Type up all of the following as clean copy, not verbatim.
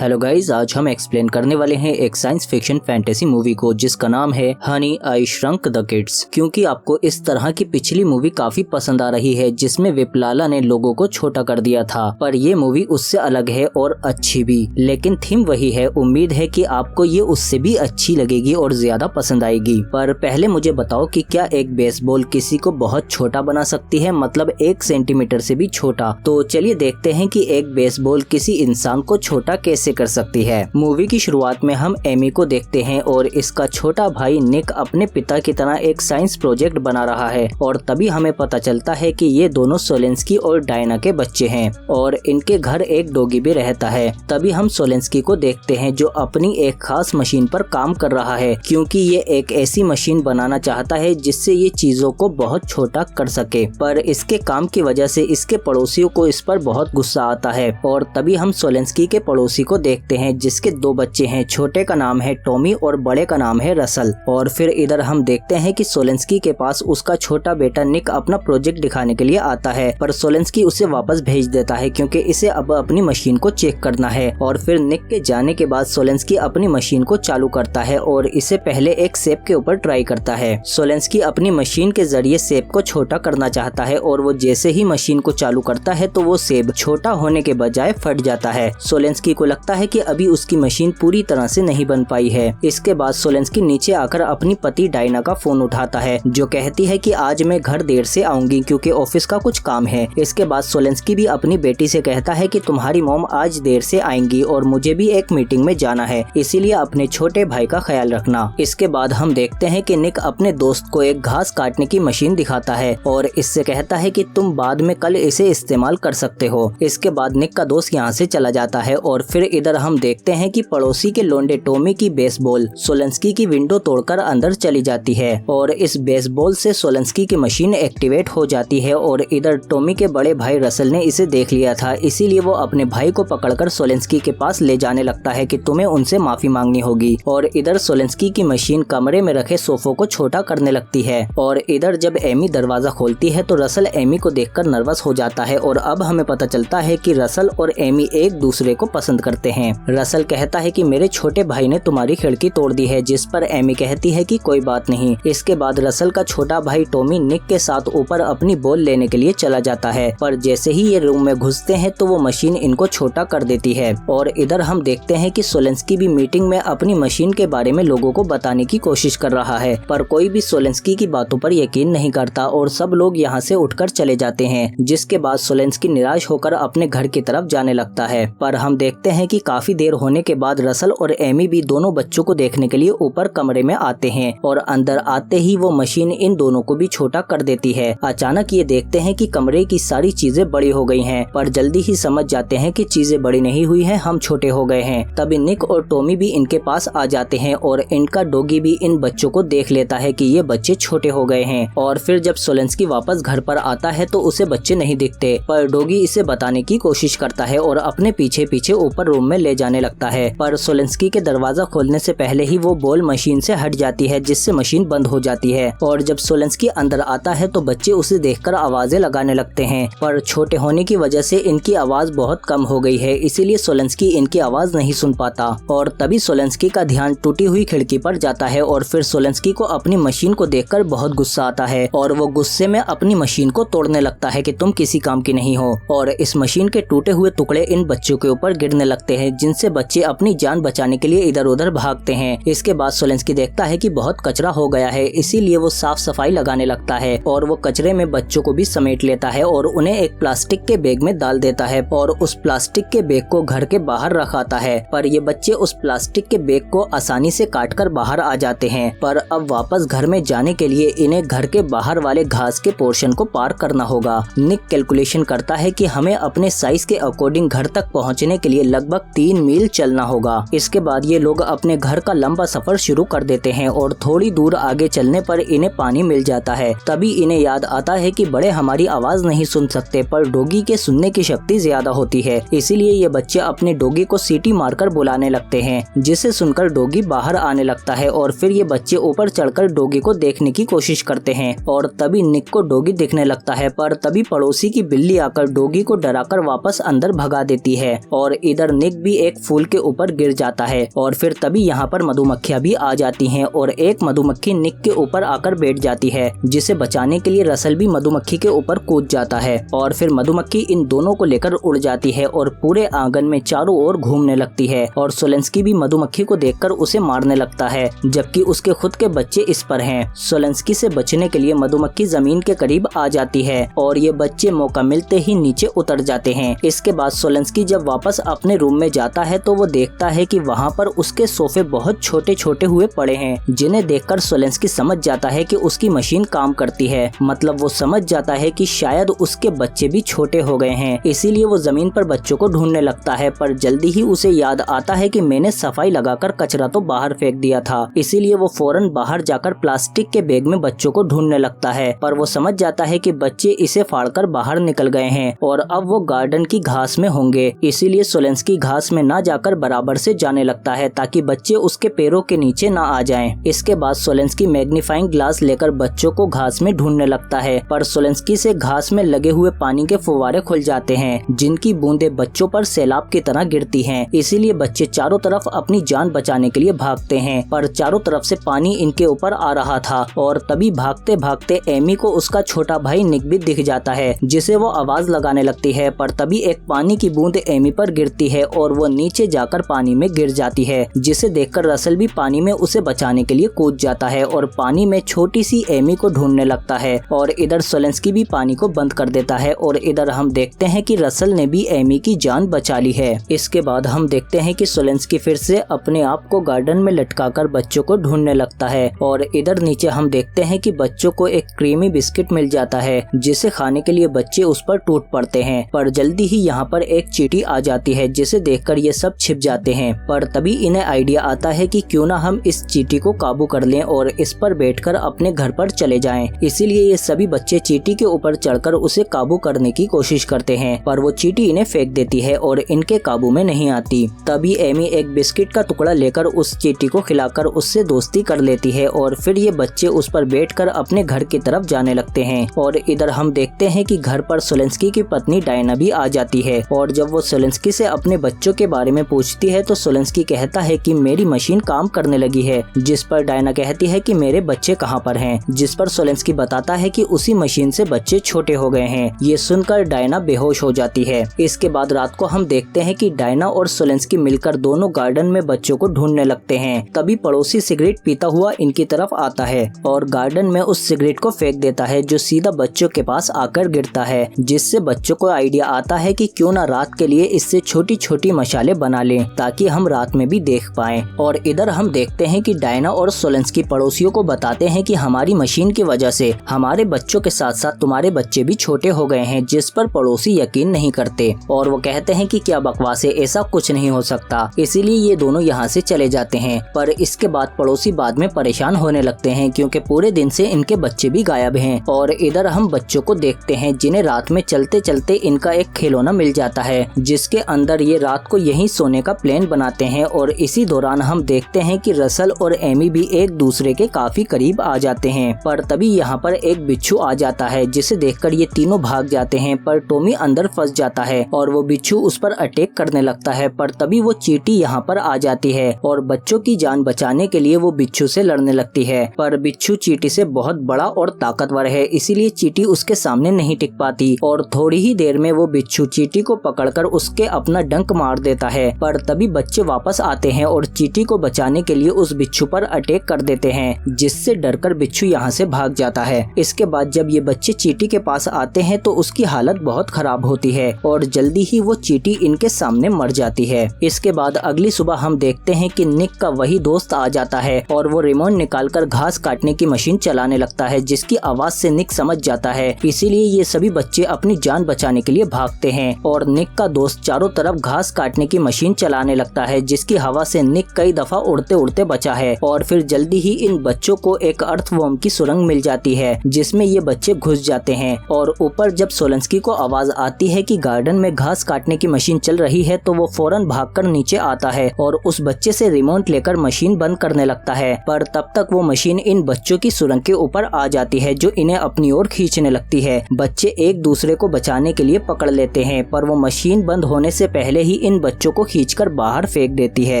Hello guys, आज हम explain करने वाले हैं एक साइंस फिक्शन फैंटेसी मूवी को जिसका नाम है हनी आई श्रंक द किड्स। क्योंकि आपको इस तरह की पिछली मूवी काफी पसंद आ रही है जिसमें विपलाला ने लोगों को छोटा कर दिया था, पर ये मूवी उससे अलग है और अच्छी भी। लेकिन थीम वही है। उम्मीद है कि आपको ये उससे भी अच्छी लगेगी और ज्यादा पसंद आएगी। पर पहले मुझे बताओ कि क्या एक बेसबॉल किसी को बहुत छोटा बना सकती है, मतलब 1 सेंटीमीटर से भी छोटा? तो चलिए देखते हैं कि एक बेसबॉल किसी इंसान को छोटा कैसे कर सकती है। मूवी की शुरुआत में हम एमी को देखते हैं और इसका छोटा भाई निक अपने पिता की तरह एक साइंस प्रोजेक्ट बना रहा है और तभी हमें पता चलता है कि ये दोनों सोलेंस्की और डायना के बच्चे हैं और इनके घर एक डॉगी भी रहता है। तभी हम सोलेंस्की को देखते हैं जो अपनी एक खास मशीन पर काम कर रहा है, क्योंकि ये एक ऐसी मशीन बनाना चाहता है जिससे ये चीजों को बहुत छोटा कर सके। पर इसके काम की वजह से इसके पड़ोसियों को इस पर बहुत गुस्सा आता है और तभी हम सोलेंस्की के पड़ोसी को देखते हैं जिसके 2 बच्चे हैं। छोटे का नाम है टॉमी और बड़े का नाम है रसल। और फिर इधर हम देखते हैं कि सोलेंस्की के पास उसका छोटा बेटा निक अपना प्रोजेक्ट दिखाने के लिए आता है, पर सोलेंस्की उसे वापस भेज देता है क्योंकि इसे अब अपनी मशीन को चेक करना है। और फिर निक के जाने के बाद सोलेंस्की अपनी मशीन को चालू करता है और इसे पहले एक सेब के ऊपर ट्राई करता है। सोलेंस्की अपनी मशीन के जरिए सेब को छोटा करना चाहता है और वो जैसे ही मशीन को चालू करता है तो वो सेब छोटा होने के बजाय फट जाता है। सोलेंस्की को लगता है कि अभी उसकी मशीन पूरी तरह से नहीं बन पाई है। इसके बाद सोलेंस्की नीचे आकर अपनी पति डायना का फोन उठाता है जो कहती है कि आज मैं घर देर से आऊंगी क्योंकि ऑफिस का कुछ काम है। इसके बाद सोलेंस्की भी अपनी बेटी से कहता है कि तुम्हारी मॉम आज देर से आएंगी और मुझे भी एक मीटिंग में जाना है, इसीलिए अपने छोटे भाई का ख्याल रखना। इसके बाद हम देखते हैं कि निक अपने दोस्त को एक घास काटने की मशीन दिखाता है और इससे कहता है कि तुम बाद में कल इसे इस्तेमाल कर सकते हो। इसके बाद निक का दोस्त यहाँ से चला जाता है और फिर इधर हम देखते हैं कि पड़ोसी के लोंडे टॉमी की बेसबॉल सोलेंस्की की विंडो तोड़कर अंदर चली जाती है और इस बेसबॉल से सोलेंस्की की मशीन एक्टिवेट हो जाती है। और इधर टॉमी के बड़े भाई रसल ने इसे देख लिया था, इसीलिए वो अपने भाई को पकड़कर सोलेंस्की के पास ले जाने लगता है कि तुम्हें उनसे माफी मांगनी होगी। और इधर सोलेंस्की की मशीन कमरे में रखे सोफों को छोटा करने लगती है। और इधर जब एमी दरवाजा खोलती है तो रसल एमी को देखकर नर्वस हो जाता है और अब हमें पता चलता है कि रसल और एमी एक दूसरे को पसंद करते हैं। रसल कहता है कि मेरे छोटे भाई ने तुम्हारी खिड़की तोड़ दी है, जिस पर एमी कहती है कि कोई बात नहीं। इसके बाद रसल का छोटा भाई टॉमी निक के साथ ऊपर अपनी बॉल लेने के लिए चला जाता है, पर जैसे ही ये रूम में घुसते हैं तो वो मशीन इनको छोटा कर देती है। और इधर हम देखते हैं कि सोलेंस्की भी मीटिंग में अपनी मशीन के बारे में लोगों को बताने की कोशिश कर रहा है, पर कोई भी सोलेंस्की की बातों पर यकीन नहीं करता और सब लोग यहाँ से उठकर चले जाते हैं। जिसके बाद सोलेंस्की निराश होकर अपने घर की तरफ जाने लगता है। पर हम देखते हैं कि काफी देर होने के बाद रसल और एमी भी दोनों बच्चों को देखने के लिए ऊपर कमरे में आते हैं और अंदर आते ही वो मशीन इन दोनों को भी छोटा कर देती है। अचानक ये देखते हैं कि कमरे की सारी चीजें बड़ी हो गई हैं, पर जल्दी ही समझ जाते हैं कि चीजें बड़ी नहीं हुई हैं, हम छोटे हो गए हैं। तभी निक और टॉमी भी इनके पास आ जाते हैं और इनका डॉगी भी इन बच्चों को देख लेता है कि ये बच्चे छोटे हो गए हैं। और फिर जब सोलेंस्की वापस घर पर आता है तो उसे बच्चे नहीं दिखते, पर डॉगी इसे बताने की कोशिश करता है और अपने पीछे पीछे ऊपर रूम में ले जाने लगता है। पर सोलेंस्की के दरवाजा खोलने से पहले ही वो बॉल मशीन से हट जाती है, जिससे मशीन बंद हो जाती है। और जब सोलेंस्की अंदर आता है तो बच्चे उसे देखकर आवाजें लगाने लगते हैं, पर छोटे होने की वजह से इनकी आवाज बहुत कम हो गई है, इसीलिए सोलेंस्की इनकी आवाज नहीं सुन पाता। और तभी सोलेंस्की का ध्यान टूटी हुई खिड़की पर जाता है और फिर सोलेंस्की को अपनी मशीन को देखकर बहुत गुस्सा आता है और वो गुस्से में अपनी मशीन को तोड़ने लगता है कि तुम किसी काम की नहीं हो। और इस मशीन के टूटे हुए टुकड़े इन बच्चों के ऊपर गिरने लगते हैं, जिनसे बच्चे अपनी जान बचाने के लिए इधर उधर भागते हैं। इसके बाद सोलेंस्की देखता है कि बहुत कचरा हो गया है, इसीलिए वो साफ सफाई लगाने लगता है और वो कचरे में बच्चों को भी समेट लेता है और उन्हें एक प्लास्टिक के बैग में डाल देता है और उस प्लास्टिक के बैग को घर के बाहर रखाता है। पर ये बच्चे उस प्लास्टिक के बैग को आसानी से काटकर बाहर आ जाते हैं, पर अब वापस घर में जाने के लिए इन्हें घर के बाहर वाले घास के पोर्शन को पार करना होगा। निक कैलकुलेशन करता है कि हमें अपने साइज के अकॉर्डिंग घर तक पहुंचने के लिए लगभग 3 मील चलना होगा। इसके बाद ये लोग अपने घर का लंबा सफर शुरू कर देते हैं और थोड़ी दूर आगे चलने पर इन्हें पानी मिल जाता है। तभी इन्हें याद आता है कि बड़े हमारी आवाज नहीं सुन सकते, पर डॉगी के सुनने की शक्ति ज्यादा होती है, इसीलिए ये बच्चे अपने डॉगी को सीटी मारकर बुलाने लगते हैं, जिसे सुनकर डॉगी बाहर आने लगता है। और फिर ये बच्चे ऊपर चढ़कर डॉगी को देखने की कोशिश करते हैं और तभी निक को डॉगी दिखने लगता है, पर तभी पड़ोसी की बिल्ली आकर डॉगी को डराकर वापस अंदर भगा देती है। और इधर निक निक भी एक फूल के ऊपर गिर जाता है और फिर तभी यहाँ पर मधुमक्खियाँ भी आ जाती हैं और एक मधुमक्खी निक के ऊपर आकर बैठ जाती है, जिसे बचाने के लिए रसल भी मधुमक्खी के ऊपर कूद जाता है और फिर मधुमक्खी इन दोनों को लेकर उड़ जाती है और पूरे आंगन में चारों ओर घूमने लगती है और सोलेंस्की भी मधुमक्खी को देखकर उसे मारने लगता है, जबकि उसके खुद के बच्चे इस पर हैं। सोलेंस्की से बचने के लिए मधुमक्खी जमीन के करीब आ जाती है और ये बच्चे मौका मिलते ही नीचे उतर जाते हैं। इसके बाद सोलेंस्की जब वापस अपने रूम में जाता है तो वो देखता है कि वहाँ पर उसके सोफे बहुत छोटे छोटे हुए पड़े हैं, जिन्हें देखकर सोलेंस्की समझ जाता है कि उसकी मशीन काम करती है। मतलब वो समझ जाता है कि शायद उसके बच्चे भी छोटे हो गए हैं, इसीलिए वो जमीन पर बच्चों को ढूंढने लगता है। पर जल्दी ही उसे याद आता है कि मैंने सफाई लगाकर कचरा तो बाहर फेंक दिया था, इसीलिए वो फौरन बाहर जाकर प्लास्टिक के बैग में बच्चों को ढूंढने लगता है। पर वो समझ जाता है कि बच्चे इसे फाड़कर बाहर निकल गए हैं और अब वो गार्डन की घास में होंगे, इसीलिए सोलेंस्की घास में ना जाकर बराबर से जाने लगता है ताकि बच्चे उसके पैरों के नीचे ना आ जाएं। इसके बाद सोलेंस्की मैग्नीफाइंग ग्लास लेकर बच्चों को घास में ढूंढने लगता है, पर सोलेंस्की से घास में लगे हुए पानी के फुव्वारे खुल जाते हैं, जिनकी बूंदें बच्चों पर सैलाब की तरह गिरती हैं। इसीलिए बच्चे चारों तरफ अपनी जान बचाने के लिए भागते हैं, पर चारों तरफ से पानी इनके ऊपर आ रहा था और तभी भागते भागते एमी को उसका छोटा भाई निक भी दिख जाता है, जिसे वो आवाज लगाने लगती है। पर तभी एक पानी की बूंद एमी पर गिरती है और वो नीचे जाकर पानी में गिर जाती है, जिसे देखकर रसल भी पानी में उसे बचाने के लिए कूद जाता है और पानी में छोटी सी एमी को ढूंढने लगता है। और इधर सोलेंस्की भी पानी को बंद कर देता है और इधर हम देखते हैं कि रसल ने भी एमी की जान बचा ली है। इसके बाद हम देखते हैं कि सोलेंस्की फिर से अपने आप को गार्डन में लटकाकर बच्चों को ढूंढने लगता है और इधर नीचे हम देखते हैं कि बच्चों को एक क्रीमी बिस्किट मिल जाता है, जिसे खाने के लिए बच्चे उस पर टूट पड़ते हैं। पर जल्दी ही यहाँ पर एक चींटी आ जाती है, जिसे देखकर ये सब छिप जाते हैं। पर तभी इन्हें आइडिया आता है कि क्यों ना हम इस चींटी को काबू कर लें और इस पर बैठकर अपने घर पर चले जाएं। इसीलिए ये सभी बच्चे चींटी के ऊपर चढ़कर उसे काबू करने की कोशिश करते हैं, पर वो चींटी इन्हें फेंक देती है और इनके काबू में नहीं आती। तभी एमी एक बिस्किट का टुकड़ा लेकर उस चींटी को खिलाकर उससे दोस्ती कर लेती है और फिर ये बच्चे उस पर बैठकर अपने घर की तरफ जाने लगते हैं। और इधर हम देखते हैं कि घर पर सोलेंस्की की पत्नी डायना भी आ जाती है और जब वो सोलेंस्की से अपने बच्चों के बारे में पूछती है तो सोलेंस्की कहता है कि मेरी मशीन काम करने लगी है, जिस पर डायना कहती है कि मेरे बच्चे कहाँ पर हैं, जिस पर सोलेंस्की बताता है कि उसी मशीन से बच्चे छोटे हो गए हैं। ये सुनकर डायना बेहोश हो जाती है। इसके बाद रात को हम देखते हैं कि डायना और सोलेंस्की मिलकर दोनों गार्डन में बच्चों को ढूंढने लगते हैं। तभी पड़ोसी सिगरेट पीता हुआ इनकी तरफ आता है और गार्डन में उस सिगरेट को फेंक देता है, जो सीधा बच्चों के पास आकर गिरता है, जिससे बच्चों को आइडिया आता है कि क्यों ना रात के लिए इससे छोटी छोटी मशाले बना लें ताकि हम रात में भी देख पाएं। और इधर हम देखते हैं कि डायना और सोलेंस्की पड़ोसियों को बताते हैं कि हमारी मशीन की वजह से हमारे बच्चों के साथ साथ तुम्हारे बच्चे भी छोटे हो गए हैं, जिस पर पड़ोसी यकीन नहीं करते और वो कहते हैं कि क्या बकवास है, ऐसा कुछ नहीं हो सकता। इसीलिए ये दोनों यहाँ से चले जाते हैं। पर इसके बाद पड़ोसी बाद में परेशान होने लगते हैं क्योंकि पूरे दिन से इनके बच्चे भी गायब हैं। और इधर हम बच्चों को देखते हैं जिन्हें रात में चलते चलते इनका एक खिलौना मिल जाता है, जिसके अंदर ये रात को यहीं सोने का प्लान बनाते हैं। और इसी दौरान हम देखते हैं कि रसल और एमी भी एक दूसरे के काफी करीब आ जाते हैं। पर तभी यहाँ पर एक बिच्छू आ जाता है, जिसे देखकर ये तीनों भाग जाते हैं, पर टॉमी अंदर फंस जाता है और वो बिच्छू उस पर अटैक करने लगता है। पर तभी वो चींटी यहाँ पर आ जाती है और बच्चों की जान बचाने के लिए वो बिच्छू से लड़ने लगती है। पर बिच्छू चींटी से बहुत बड़ा और ताकतवर है, इसीलिए चींटी उसके सामने नहीं टिक पाती और थोड़ी ही देर में वो बिच्छू चींटी को पकड़कर उसके अपना डंक मार देता है। पर तभी बच्चे वापस आते हैं और चींटी को बचाने के लिए उस बिच्छू पर अटैक कर देते हैं, जिससे डरकर बिच्छू यहाँ से भाग जाता है। इसके बाद जब ये बच्चे चींटी के पास आते हैं तो उसकी हालत बहुत खराब होती है और जल्दी ही वो चींटी इनके सामने मर जाती है। इसके बाद अगली सुबह हम देखते हैं कि निक का वही दोस्त आ जाता है और वो रिमोट निकालकर घास काटने की मशीन चलाने लगता है, जिसकी आवाज से निक समझ जाता है। इसीलिए ये सभी बच्चे अपनी जान बचाने के लिए भागते हैं और निक का दोस्त चारों तरफ घास काटने की मशीन चलाने लगता है, जिसकी हवा से निक कई दफा उड़ते उड़ते बचा है। और फिर जल्दी ही इन बच्चों को एक अर्थवर्म की सुरंग मिल जाती है, जिसमें ये बच्चे घुस जाते हैं। और ऊपर जब सोलेंस्की को आवाज आती है कि गार्डन में घास काटने की मशीन चल रही है तो वो फौरन भागकर नीचे आता है और उस बच्चे से रिमोट लेकर मशीन बंद करने लगता है। पर तब तक वो मशीन इन बच्चों की सुरंग के ऊपर आ जाती है, जो इन्हें अपनी ओर खींचने लगती है। बच्चे एक दूसरे को बचाने के लिए पकड़ लेते हैं, पर वो मशीन बंद होने से पहले ही इन बच्चों को खींचकर बाहर फेंक देती है।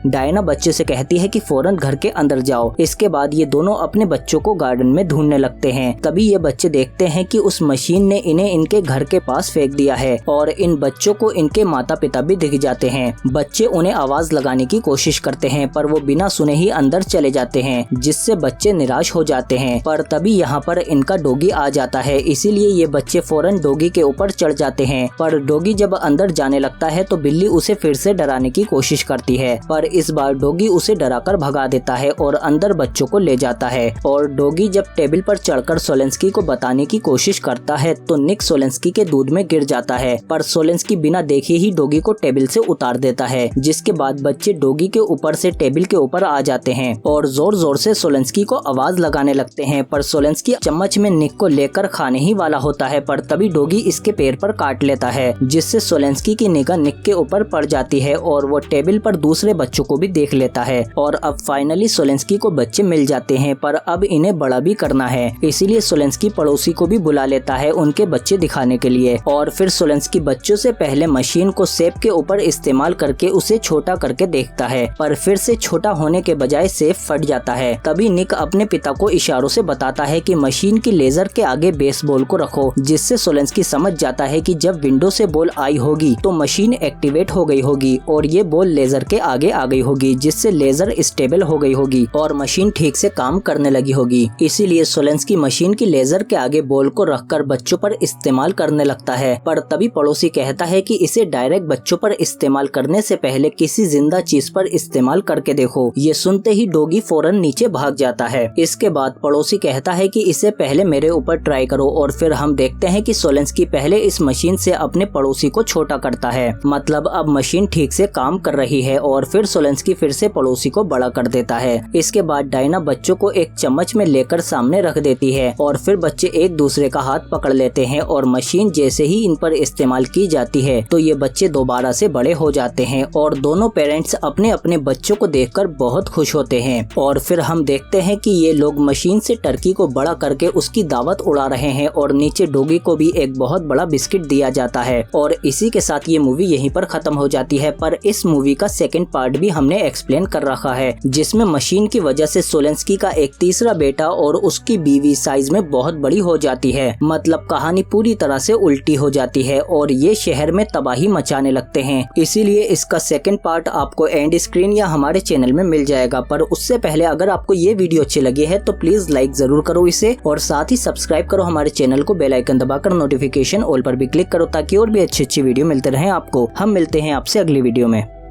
डायना बच्चे से कहती है कि फौरन घर के अंदर जाओ। इसके बाद ये दोनों अपने बच्चों को गार्डन में ढूंढने लगते हैं। तभी ये बच्चे देखते हैं कि उस मशीन ने इन्हें इनके घर के पास फेंक दिया है और इन बच्चों को इनके माता पिता भी दिख जाते हैं। बच्चे उन्हें आवाज लगाने की कोशिश करते हैं पर वो बिना सुने ही अंदर चले जाते हैं, जिससे बच्चे निराश हो जाते हैं। पर तभी यहाँ पर इनका डॉगी आ जाता है, इसीलिए ये बच्चे फौरन डॉगी के ऊपर चढ़ जाते हैं। पर डॉगी जब अंदर जाने लगता है तो बिल्ली उसे फिर से डराने की कोशिश करती है, पर इस बार डॉगी उसे डराकर भगा देता है और अंदर बच्चों को ले जाता है। और डॉगी जब टेबल पर चढ़कर सोलेंस्की को बताने की कोशिश करता है तो निक सोलेंस्की के दूध में गिर जाता है, पर सोलेंस्की बिना देखे ही डॉगी को टेबल से उतार देता है। जिसके बाद बच्चे डॉगी के ऊपर से टेबल के ऊपर आ जाते हैं और जोर जोर से सोलेंस्की को आवाज लगाने लगते हैं। पर सोलेंस्की चम्मच में निक को लेकर खाने ही वाला होता है, पर तभी डॉगी इसके पैर पर काट लेता है, जिससे सोलेंस्की की निगाह निक के ऊपर पड़ जाती है और वो टेबल पर दूसरे बच्चों को भी देख लेता है। और अब फाइनली सोलेंस्की को बच्चे मिल जाते हैं, पर अब इन्हें बड़ा भी करना है, इसीलिए सोलेंस्की पड़ोसी को भी बुला लेता है उनके बच्चे दिखाने के लिए। और फिर सोलेंस्की बच्चों से पहले मशीन को सेब के ऊपर इस्तेमाल करके उसे छोटा करके देखता है, पर फिर से छोटा होने के बजाय सेब फट जाता है। तभी निक अपने पिता को इशारों से बताता है कि मशीन की लेजर के आगे बेसबॉल को रखो, जिससे सोलेंस्की समझ जाता है कि जब विंडो से बॉल आई होगी तो मशीन एक्टिवेट हो गई होगी और ये बॉल लेजर के आगे आ गई होगी, जिससे लेजर स्टेबल हो गई होगी और मशीन ठीक से काम करने लगी होगी। इसीलिए सोलेंस्की मशीन की लेजर के आगे बॉल को रखकर बच्चों पर इस्तेमाल करने लगता है। पर तभी पड़ोसी कहता है कि इसे डायरेक्ट बच्चों पर इस्तेमाल करने से पहले किसी जिंदा चीज पर इस्तेमाल करके देखो। ये सुनते ही डॉगी फौरन नीचे भाग जाता है। इसके बाद पड़ोसी कहता है कि इसे पहले मेरे ऊपर ट्राई करो और फिर हम देखते हैं कि सोलेंस्की पहले इस मशीन से अपने पड़ोसी को छोटा करता है। मतलब अब मशीन ठीक से काम कर रही है और फिर सोलेंस्की फिर से पड़ोसी को बड़ा कर देता है। इसके बाद डायना बच्चों को एक चम्मच में लेकर सामने रख देती है और फिर बच्चे एक दूसरे का हाथ पकड़ लेते हैं और मशीन जैसे ही इन पर इस्तेमाल की जाती है तो ये बच्चे दोबारा से बड़े हो जाते हैं और दोनों पेरेंट्स अपने अपने बच्चों को देखकर बहुत खुश होते हैं। और फिर हम देखते हैं कि ये लोग मशीन से टर्की को बड़ा करके उसकी दावत उड़ा रहे हैं और नीचे डॉगी को भी एक बहुत बड़ा बिस्किट दिया जाता है। और इसी के साथ ये मूवी यहीं पर खत्म हो जाती है। पर इस मूवी का सेकंड पार्ट भी हमने एक्सप्लेन कर रखा है, जिसमें मशीन की वजह से सोलेंस्की का एक तीसरा बेटा और उसकी बीवी साइज में बहुत बड़ी हो जाती है। मतलब कहानी पूरी तरह से उल्टी हो जाती है और ये शहर में तबाही मचाने लगते हैं। इसीलिए इसका सेकंड पार्ट आपको एंड स्क्रीन या हमारे चैनल में मिल जाएगा। पर उससे पहले अगर आपको ये वीडियो अच्छी लगी है तो प्लीज लाइक जरूर करो इसे और साथ ही सब्सक्राइब करो हमारे चैनल को। बेल आइकन दबाकर नोटिफिकेशन ऑल पर भी क्लिक करो ताकि और भी अच्छी वीडियो मिलते रहे आपको। हम मिलते हैं आपसे अगली वीडियो में।